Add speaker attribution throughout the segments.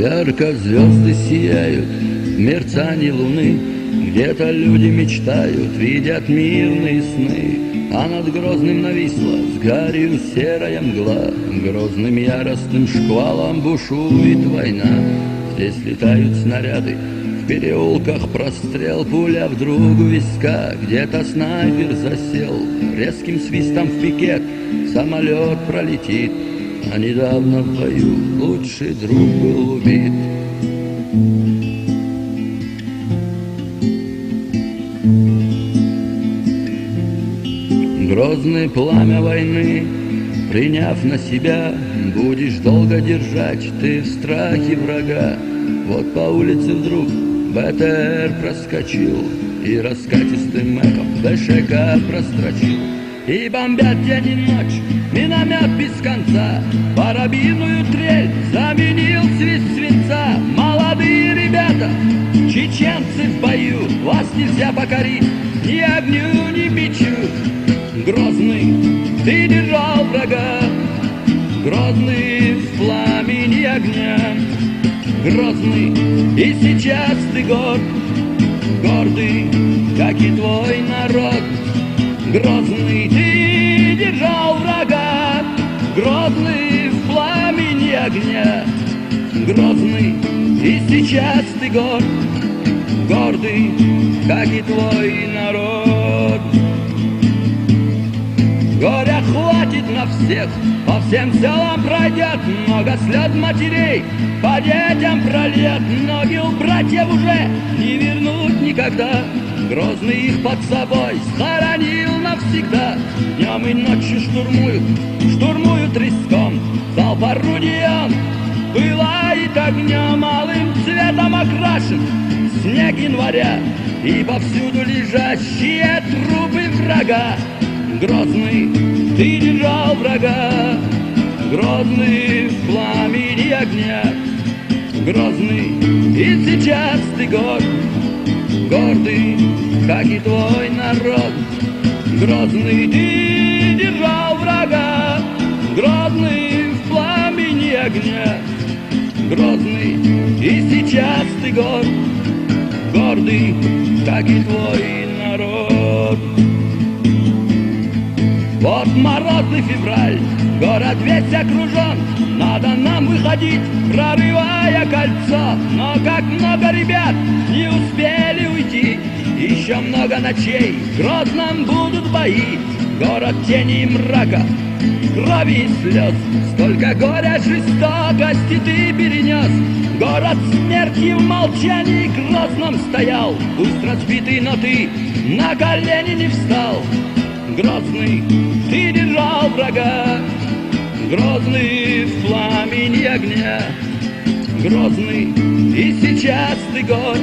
Speaker 1: Ярко звезды сияют в мерцании луны, где-то люди мечтают, видят мирные сны. А над Грозным нависла с гарью серая мгла, грозным яростным шквалом бушует война. Здесь летают снаряды, в переулках прострел, пуля вдруг у виска, где-то снайпер засел. Резким свистом в пикет самолет пролетит, а недавно в бою лучший друг был убит. Грозное пламя войны, приняв на себя, будешь долго держать ты в страхе врага. Вот по улице вдруг БТР проскочил и раскатистым эхом ДШК прострочил. И бомбят день и ночь, миномет без конца, парабинную трель заменил свист свинца. Молодые ребята, чеченцы в бою, вас нельзя покорить ни огню, ни бичу. Грозный, ты держал врага, грозный в пламени огня. Грозный, и сейчас ты горд, гордый, как и твой народ. Грозный, ты держал врага, грозный в пламени огня. Грозный, и сейчас ты горд, гордый, как и твой народ. Горя хватит на всех, по всем селам пройдет, много слез матерей по детям прольет. Могил братьев уже не вернуть никогда, Грозный их под собой схоронил навсегда. Днем и ночью штурмуют риском, залп орудий он пылает огнем, алым цветом окрашен снег января и повсюду лежащие трупы врага. Грозный, ты держал врага, грозный в пламени огня. Грозный, и сейчас ты горд, гордый, как и твой народ. Грозный, ты держал врага, грозный в пламени огня. Грозный, и сейчас ты горд, гордый, как и твой народ. Вот морозный февраль, город весь окружен, надо нам выходить, прорывая кольцо. Но как много ребят не успели уйти, еще много ночей в Грозном будут бои. Город тени и мрака, крови и слез, столько горя, жестокости ты перенес. Город смерти в молчании Грозном стоял, пусть разбитый, но ты на колени не встал. Грозный, ты держал врага, грозный в пламени огня. Грозный, и сейчас ты горд,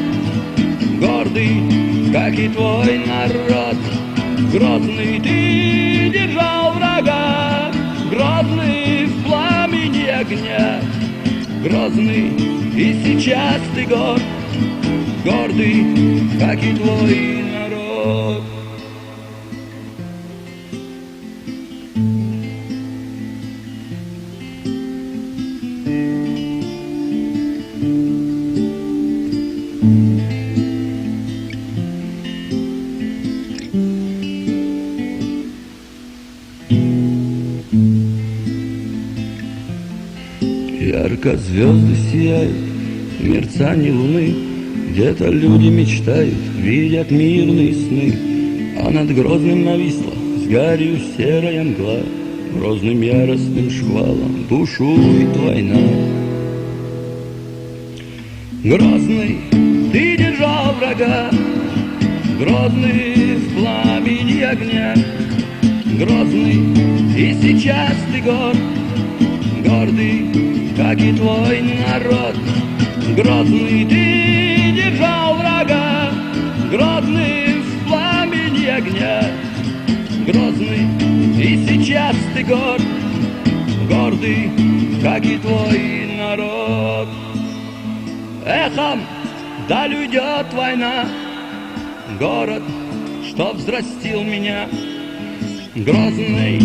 Speaker 1: гордый, как и твой народ. Грозный, ты держал врага, грозный в пламени огня. Грозный, и сейчас ты горд, гордый, как и твой народ. Ярко звезды сияют в мерцании луны, где-то люди мечтают, видят мирные сны. А над Грозным нависла с гарью серая мгла, грозным яростным шквалом бушует война. Грозный, ты держал врага, грозный в пламени огня. Грозный, и сейчас ты горд, гордый, как и твой народ. Грозный, ты держал врага, грозный в пламени огня. Грозный, и сейчас ты горд, гордый, как и твой народ. Эхом даль уйдет война, город, что взрастил меня. Грозный,